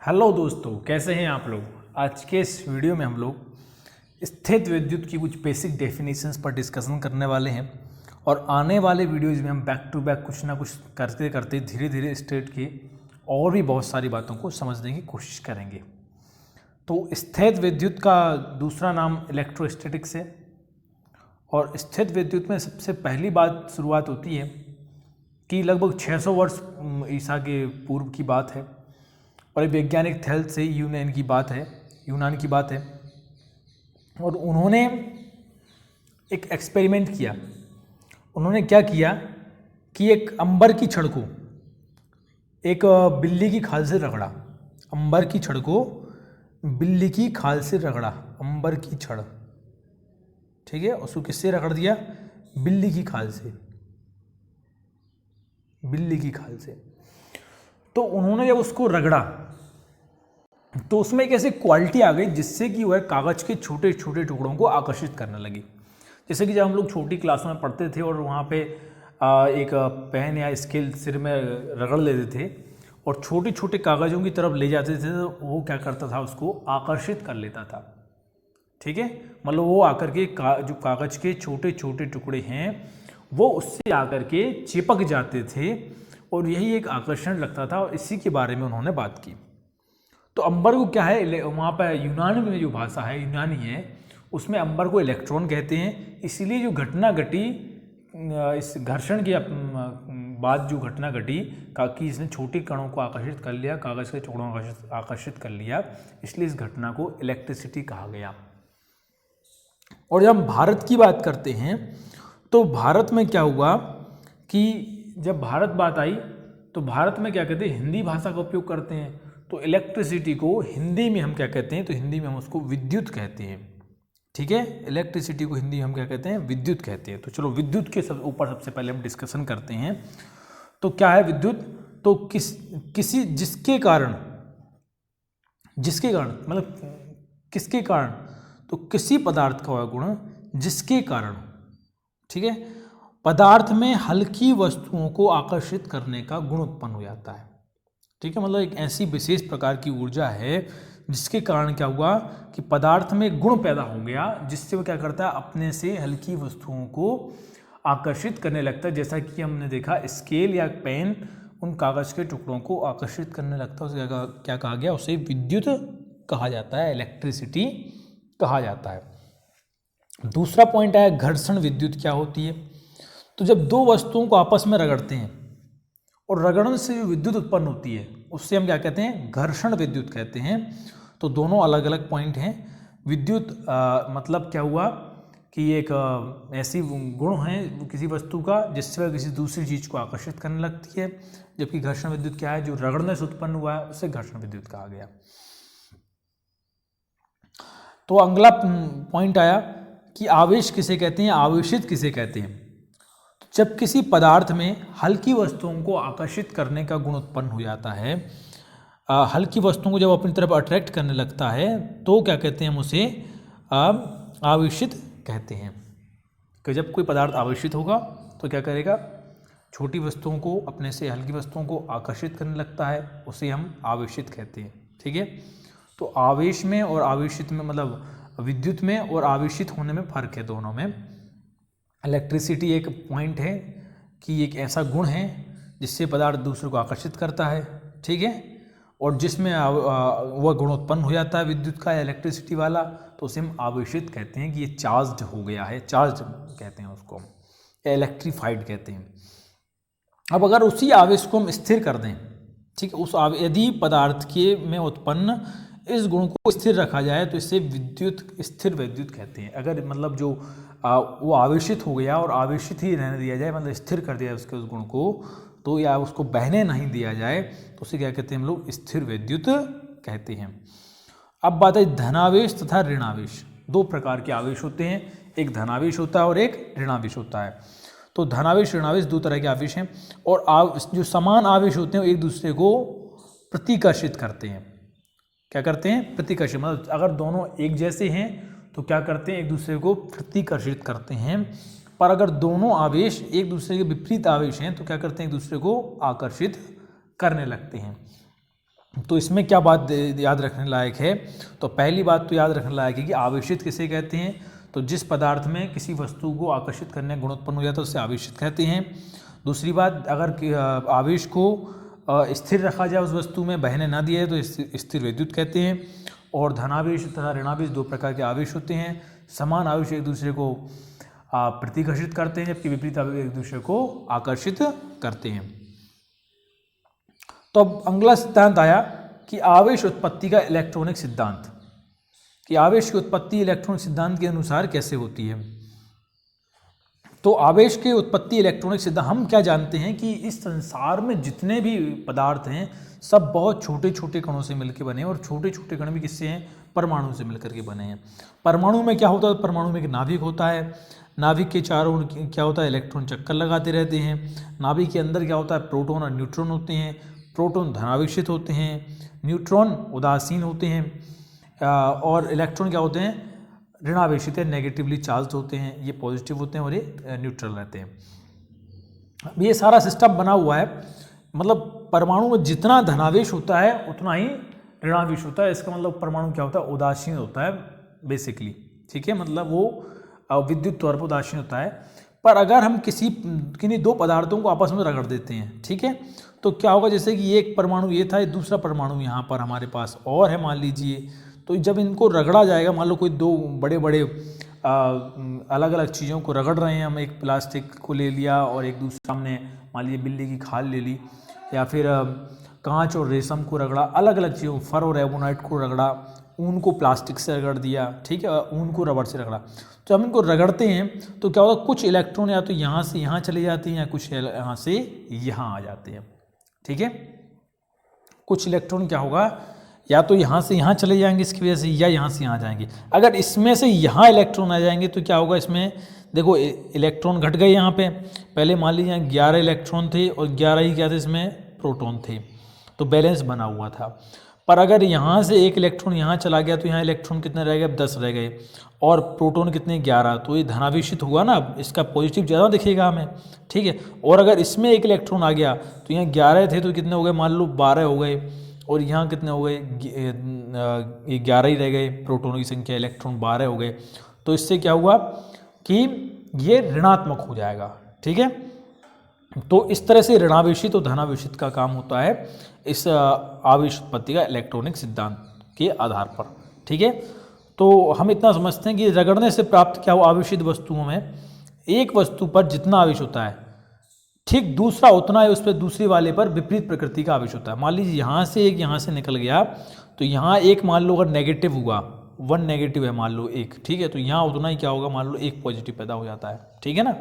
Hello दोस्तों, कैसे हैं आप लोग। आज के इस वीडियो में हम लोग स्थित विद्युत की कुछ बेसिक डेफिनेशंस पर डिस्कशन करने वाले हैं और आने वाले वीडियोज़ में हम बैक टू बैक कुछ ना कुछ करते करते धीरे धीरे स्टेट की और भी बहुत सारी बातों को समझने की कोशिश करेंगे। तो स्थित विद्युत का दूसरा नाम इलेक्ट्रोस्टैटिक्स है और स्थित विद्युत में सबसे पहली बात शुरुआत होती है कि लगभग 600 वर्ष ईसा के पूर्व की बात है और ये वैज्ञानिक थेल्स से यूनान की बात है और उन्होंने एक एक्सपेरिमेंट किया। उन्होंने क्या किया कि एक अंबर की छड़ को एक बिल्ली की खाल से रगड़ा। अंबर की छड़ को बिल्ली की खाल से रगड़ा, अंबर की छड़, ठीक है। उसको किससे रगड़ दिया? बिल्ली की खाल से, बिल्ली की खाल से। तो उन्होंने जब उसको रगड़ा तो उसमें एक ऐसी क्वालिटी आ गई जिससे कि वह कागज़ के छोटे छोटे टुकड़ों को आकर्षित करने लगी। जैसे कि जब हम लोग छोटी क्लासों में पढ़ते थे और वहाँ पे एक पेन या स्केल सिर में रगड़ लेते थे और छोटे छोटे कागज़ों की तरफ ले जाते थे तो वो क्या करता था, उसको आकर्षित कर लेता था, ठीक है। मतलब वो आकर के जो कागज़ के छोटे छोटे टुकड़े हैं वो उससे आकर के चिपक जाते थे और यही एक आकर्षण लगता था और इसी के बारे में उन्होंने बात की। तो अंबर को क्या है, वहाँ पर यूनान में जो भाषा है, यूनानी है, उसमें अंबर को इलेक्ट्रॉन कहते हैं। इसीलिए जो घटना घटी, इस घर्षण के बाद जो घटना घटी कि इसने छोटे कणों को आकर्षित कर लिया, कागज़ के टुकड़ों को आकर्षित कर लिया, इसलिए इस घटना को इलेक्ट्रिसिटी कहा गया। और जब हम भारत की बात करते हैं तो भारत में क्या हुआ कि जब भारत बात आई तो भारत में क्या कहते हैं, हिंदी भाषा का उपयोग करते हैं। तो इलेक्ट्रिसिटी को हिंदी में हम क्या कहते हैं, तो हिंदी में हम उसको विद्युत कहते हैं, ठीक है। इलेक्ट्रिसिटी को हिंदी में हम क्या कहते हैं, विद्युत कहते हैं। तो चलो विद्युत के ऊपर सबसे पहले हम डिस्कशन करते हैं। तो क्या है विद्युत? तो किसी जिसके कारण मतलब किसके कारण, तो किसी पदार्थ का वह गुण जिसके कारण, ठीक है, पदार्थ में हल्की वस्तुओं को आकर्षित करने का गुण उत्पन्न हो जाता है, ठीक है। मतलब एक ऐसी विशेष प्रकार की ऊर्जा है जिसके कारण क्या हुआ कि पदार्थ में गुण पैदा हो गया जिससे वो क्या करता है, अपने से हल्की वस्तुओं को आकर्षित करने लगता है। जैसा कि हमने देखा स्केल या पेन उन कागज़ के टुकड़ों को आकर्षित करने लगता है, उसे क्या कहा गया, उसे विद्युत कहा जाता है, इलेक्ट्रिसिटी कहा जाता है। दूसरा पॉइंट आया घर्षण विद्युत क्या होती है। तो जब दो वस्तुओं को आपस में रगड़ते हैं और रगड़ने से जो विद्युत उत्पन्न होती है उससे हम क्या कहते हैं, घर्षण विद्युत कहते हैं। तो दोनों अलग अलग पॉइंट हैं। विद्युत मतलब क्या हुआ कि एक ऐसी गुण है किसी वस्तु का जिससे वह किसी दूसरी चीज़ को आकर्षित करने लगती है, जबकि घर्षण विद्युत क्या है, जो रगड़ने से उत्पन्न हुआ है उसे घर्षण विद्युत कहा गया। तो अगला पॉइंट आया कि आवेश किसे कहते हैं, आवेशित किसे कहते हैं। जब किसी पदार्थ में हल्की वस्तुओं को आकर्षित करने का गुण उत्पन्न हो जाता है, हल्की वस्तुओं को जब अपनी तरफ अट्रैक्ट करने लगता है तो क्या कहते हैं, हम उसे आवेशित कहते हैं। कि जब कोई पदार्थ आवेशित होगा तो क्या करेगा, छोटी वस्तुओं को अपने से हल्की वस्तुओं को आकर्षित करने लगता है, उसे हम आवेशित कहते हैं, ठीक है। तो आवेश में और आवेशित में, मतलब विद्युत में और आवेशित होने में फ़र्क है दोनों में। इलेक्ट्रिसिटी एक पॉइंट है कि एक ऐसा गुण है जिससे पदार्थ दूसरे को आकर्षित करता है, ठीक है, और जिसमें वह गुण उत्पन्न हो जाता है विद्युत का, इलेक्ट्रिसिटी वाला, तो उसे हम आवेशित कहते हैं कि ये चार्ज्ड हो गया है, चार्ज कहते हैं उसको, या इलेक्ट्रीफाइड कहते हैं। अब अगर उसी आवेश को हम स्थिर कर दें, ठीक है, यदि पदार्थ के में उत्पन्न इस गुण को स्थिर रखा जाए तो इसे स्थिर विद्युत कहते हैं। अगर मतलब जो वो आवेशित हो गया और आवेशित ही रहने दिया जाए, मतलब स्थिर कर दिया उसके उस गुण को, तो या उसको बहने नहीं दिया जाए तो उसे क्या कहते हैं, हम लोग स्थिर विद्युत कहते हैं। अब बात है धनावेश तथा ऋणावेश। दो प्रकार के आवेश होते हैं, एक धनावेश होता है और एक ऋणावेश होता है। तो धनावेश ऋणावेश दो तरह के आवेश हैं और जो समान आवेश होते हैं वो एक दूसरे को प्रतिकर्षित करते हैं। क्या करते हैं, प्रतिकर्षित, मतलब अगर दोनों एक जैसे हैं तो क्या करते हैं, एक दूसरे को प्रतिकर्षित करते हैं। पर अगर दोनों आवेश एक दूसरे के विपरीत आवेश हैं तो क्या करते हैं, एक दूसरे को आकर्षित करने लगते हैं। तो इसमें क्या बात याद रखने लायक है? तो पहली बात तो याद रखने लायक है कि आवेशित किसे कहते हैं? तो जिस पदार्थ में किसी वस्तु को आकर्षित करने का गुण उत्पन्न हो जाता है उसे आवेशित कहते हैं। दूसरी बात, अगर आवेश को स्थिर रखा जाए उस वस्तु में, बहने ना दिया जाए तो स्थिर विद्युत कहते हैं। और धनावेश तथा ऋणावेश दो प्रकार के आवेश होते हैं। समान आवेश एक दूसरे को प्रतिकर्षित करते हैं, जबकि विपरीत आवेश एक दूसरे को आकर्षित करते हैं। तो अब अगला सिद्धांत आया कि आवेश उत्पत्ति का इलेक्ट्रॉनिक सिद्धांत, कि आवेश की उत्पत्ति इलेक्ट्रॉनिक सिद्धांत के अनुसार कैसे होती है। तो आवेश की उत्पत्ति इलेक्ट्रॉनिक सिद्धांत, हम क्या जानते हैं कि इस संसार में जितने भी पदार्थ हैं सब बहुत छोटे छोटे कणों से मिलकर बने हैं, और छोटे छोटे कण भी किससे हैं? परमाणु से मिलकर के बने हैं। परमाणु में क्या होता है? परमाणु में एक नाभिक होता है, नाभिक के चारों ओर क्या होता है? इलेक्ट्रॉन चक्कर लगाते रहते हैं। नाभिक के अंदर क्या होता है? प्रोटॉन और न्यूट्रॉन होते हैं। प्रोटॉन धनावेशित होते हैं, न्यूट्रॉन उदासीन होते हैं, और इलेक्ट्रॉन क्या होते हैं? ऋणावेशित है, नेगेटिवली चार्ज होते हैं। ये पॉजिटिव होते हैं और ये न्यूट्रल रहते हैं। अब ये सारा सिस्टम बना हुआ है, मतलब परमाणु में जितना धनावेश होता है उतना ही ऋणावेश होता है। इसका मतलब परमाणु क्या होता है? उदासीन होता है बेसिकली, ठीक है, मतलब वो विद्युत तौर पर उदासीन होता है। पर अगर हम किन्हीं दो पदार्थों को आपस में रगड़ देते हैं, ठीक है, तो क्या होगा? जैसे कि एक परमाणु ये था, दूसरा परमाणु यहाँ पर हमारे पास और है मान लीजिए, तो जब इनको रगड़ा जाएगा, मान लो कोई दो बड़े बड़े अलग अलग चीज़ों को रगड़ रहे हैं हम, एक प्लास्टिक को ले लिया और एक दूसरा हमने मान लीजिए बिल्ली की खाल ले ली, या फिर कांच और रेशम को रगड़ा, अलग अलग चीज़ों, फर और एबोनाइट को रगड़ा, ऊन को प्लास्टिक से रगड़ दिया, ठीक है, ऊन को रबड़ से रगड़ा। तो हम इनको रगड़ते हैं तो क्या होगा? कुछ इलेक्ट्रॉन या तो यहाँ से यहाँ चले जाते हैं या कुछ यहाँ से यहाँ आ जाते हैं, ठीक है। कुछ इलेक्ट्रॉन क्या होगा? या तो यहाँ से यहाँ चले जाएंगे इसकी वजह से, या यहाँ से यहाँ जाएंगे। अगर इसमें से यहाँ इलेक्ट्रॉन आ जाएंगे तो क्या होगा? इसमें देखो इलेक्ट्रॉन घट गए यहाँ पे, पहले मान लीजिए 11 इलेक्ट्रॉन थे और 11 ही क्या थे? इसमें प्रोटॉन थे, तो बैलेंस बना हुआ था। पर अगर यहाँ से एक इलेक्ट्रॉन यहाँ चला गया तो यहाँ इलेक्ट्रॉन कितने रह गए? अब 10 रह गए, और प्रोटॉन कितने? 11, तो ये धनावेशित हुआ ना, इसका पॉजिटिव ज़्यादा दिखेगा हमें, ठीक है। और अगर इसमें एक इलेक्ट्रॉन आ गया तो यहाँ 11 थे तो कितने हो गए? मान लो 12 हो गए, और यहाँ कितने हो गए? 11 ही रह गए, प्रोटॉनों की संख्या, इलेक्ट्रॉन 12 हो गए। तो इससे क्या हुआ कि ये ऋणात्मक हो जाएगा, ठीक है। तो इस तरह से ऋणावेशित और धनावेशित का काम होता है इस आवेश उत्पत्ति का इलेक्ट्रॉनिक सिद्धांत के आधार पर, ठीक है। तो हम इतना समझते हैं कि रगड़ने से प्राप्त क्या हुआ? आवेशित वस्तुओं में एक वस्तु पर जितना आवेश होता है, ठीक दूसरा उतना है उस पर दूसरे वाले पर विपरीत प्रकृति का आवेश होता है। मान लीजिए यहाँ से एक यहाँ से निकल गया, तो यहाँ एक मान लो अगर नेगेटिव हुआ, 1 नेगेटिव है मान लो एक, ठीक है, तो यहाँ उतना ही क्या होगा? मान लो 1 पॉजिटिव पैदा हो जाता है, ठीक है ना।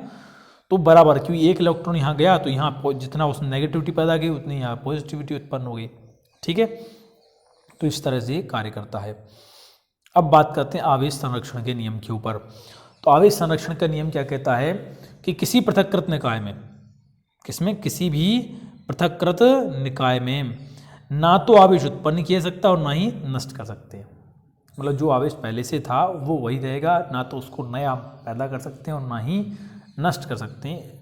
तो बराबर, क्योंकि एक इलेक्ट्रॉन यहाँ गया तो यहाँ जितना उसने नेगेटिविटी पैदा की उतनी यहाँ पॉजिटिविटी उत्पन्न हो गई, ठीक है। तो इस तरह से कार्य करता है। अब बात करते हैं आवेश संरक्षण के नियम के ऊपर। तो आवेश संरक्षण का नियम क्या कहता है कि किसी पृथक्कृत निकाय में, किसी भी पृथक्कृत निकाय में ना तो आवेश उत्पन्न किया सकता और ना ही नष्ट कर सकते हैं। मतलब जो आवेश पहले से था वो वही रहेगा, ना तो उसको नया पैदा कर सकते हैं और ना ही नष्ट कर सकते हैं।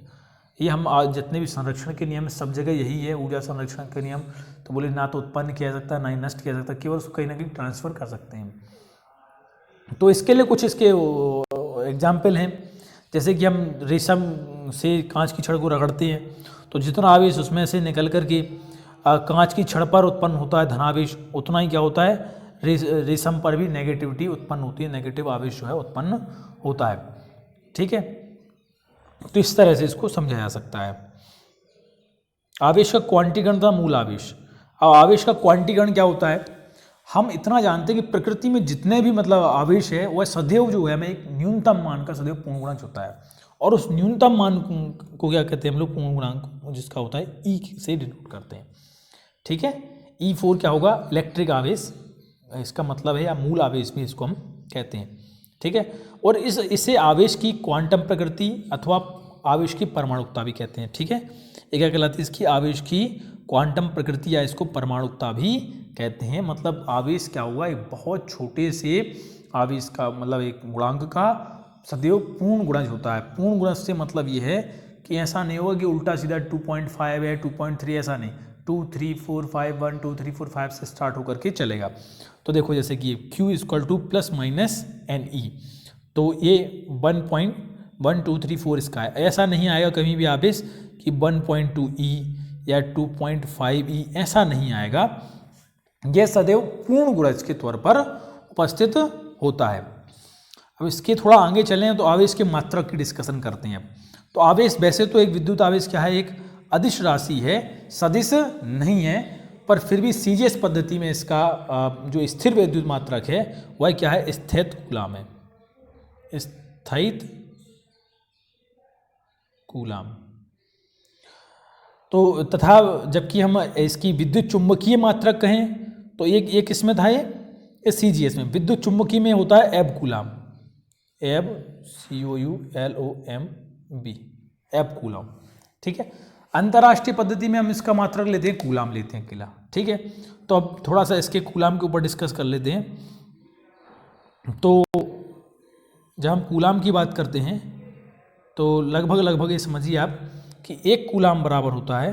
ये हम आज जितने भी संरक्षण के नियम सब जगह यही है, ऊर्जा संरक्षण के नियम। तो बोले ना तो उत्पन्न किया जा सकता ना ही नष्ट किया जा सकता, केवल उसको कहीं ना कहीं ट्रांसफर कर सकते हैं। तो इसके लिए कुछ इसके एग्जाम्पल हैं, जैसे कि हम रेशम से कांच की छड़ को रगड़ते हैं तो जितना आवेश उसमें से निकल कर के कांच की छड़ पर उत्पन्न होता है धनावेश, उतना ही क्या होता है? रेशम पर भी नेगेटिविटी उत्पन्न होती है, नेगेटिव आवेश जो है उत्पन्न होता है, ठीक है। तो इस तरह से इसको समझा जा सकता है। आवेश का क्वांटीकरण था मूल आवेश। अब आवेश का क्वांटीकरण क्या होता है? हम इतना जानते हैं कि प्रकृति में जितने भी मतलब आवेश है वह सदैव जो है हमें एक न्यूनतम मान का सदैव पूर्ण गुणांक होता है, और उस न्यूनतम मान को क्या कहते हैं हम लोग? पूर्ण गुणांक, जिसका होता है ई से डिनोट करते हैं, ठीक है। E4 क्या होगा? इलेक्ट्रिक आवेश, इसका मतलब है, या मूल आवेश भी इसको हम कहते हैं, ठीक है। और इसे आवेश की क्वांटम प्रकृति अथवा आवेश की परमाणुकता भी कहते हैं, ठीक है। ये क्या कहलाती है? इसकी आवेश की क्वांटम प्रकृति या इसको परमाणुकता भी कहते हैं। मतलब आवेश क्या हुआ? एक बहुत छोटे से आवेश का मतलब एक गुणांक का सदैव पूर्ण गुणज होता है। पूर्ण गुणज से मतलब ये है कि ऐसा नहीं होगा कि उल्टा सीधा 2.5 है 2.3, ऐसा नहीं। 2 3 4 5 1 2 3 4 5 से स्टार्ट होकर के चलेगा। तो देखो जैसे कि Q equal two plus minus NE, तो ये 1.1234 इसका है। ऐसा नहीं आएगा कभी भी आवेश कि 1.2E या 2.5E, ऐसा नहीं आएगा। यह सदैव पूर्ण गुणज के तौर पर उपस्थित होता है। अब इसके थोड़ा आगे चलें तो आवेश के मात्रक की डिस्कशन करते हैं। तो आवेश वैसे तो एक विद्युत आवेश क्या है, एक अदिश राशि है, सदिश नहीं है, पर फिर भी सीजीएस पद्धति में इसका जो स्थिर विद्युत मात्रक है वह क्या है, स्थित कूलाम है, स्थित कूलाम। तो तथा जबकि हम इसकी विद्युत चुंबकीय मात्रक कहें तो एक किसमें था, ये सीजीएस में। विद्युत चुंबकीय में होता है एब कूलाम, एब COULOMB, एब कूलाम, ठीक है। अंतर्राष्ट्रीय पद्धति में हम इसका मात्रक लेते हैं, कूलाम लेते हैं अकेला, ठीक है। तो अब थोड़ा सा इसके कूलाम के ऊपर डिस्कस कर लेते हैं। तो जब हम कूलाम की बात करते हैं तो लगभग ये समझिए आप कि एक कूलाम बराबर होता है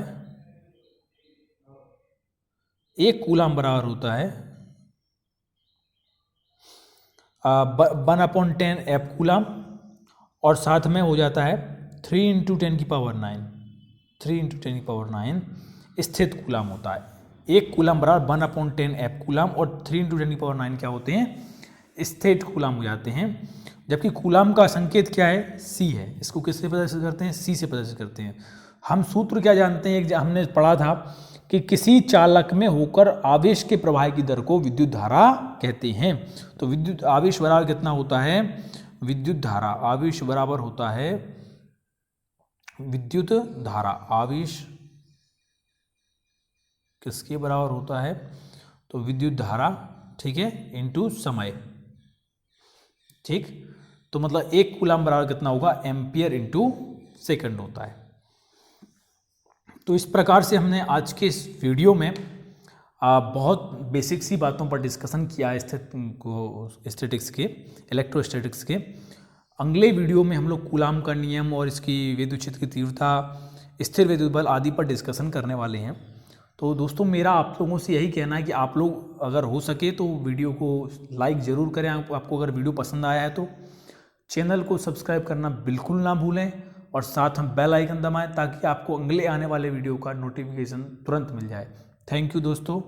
1/10 एफ कूलाम, और साथ में हो जाता है 3 × 10⁹ स्थित कूलाम होता है। एक कूलाम बराबर 1/10 एफ कूलाम और 3 × 10⁹ क्या होते हैं, स्थित कूलाम हो जाते हैं। जबकि कूलाम का संकेत क्या है, C है। इसको किससे प्रदर्शित करते हैं, C से प्रदर्शित करते हैं। हम सूत्र क्या जानते हैं, हमने पढ़ा था कि किसी चालक में होकर आवेश के प्रवाह की दर को विद्युत धारा कहते हैं। तो विद्युत आवेश बराबर कितना होता है, विद्युत धारा आवेश बराबर होता है विद्युत धारा, आवेश किसके बराबर होता है, तो विद्युत धारा, ठीक है, इनटू समय, ठीक। तो मतलब एक कूलाम बराबर कितना होगा, एम्पियर इनटू सेकंड होता है। तो इस प्रकार से हमने आज के इस वीडियो में बहुत बेसिक सी बातों पर डिस्कशन किया है स्टैटिक्स के, इलेक्ट्रोस्टैटिक्स के। अगले वीडियो में हम लोग कूलाम का नियम और इसकी विद्युत क्षेत्र की तीव्रता, स्थिर विद्युत बल आदि पर डिस्कशन करने वाले हैं। तो दोस्तों मेरा आप लोगों से यही कहना है कि आप लोग अगर हो सके तो वीडियो को लाइक ज़रूर करें। आपको अगर वीडियो पसंद आया है तो चैनल को सब्सक्राइब करना बिल्कुल ना भूलें, और साथ हम बेल आइकन दबाएं ताकि आपको अगले आने वाले वीडियो का नोटिफिकेशन तुरंत मिल जाए। थैंक यू दोस्तों।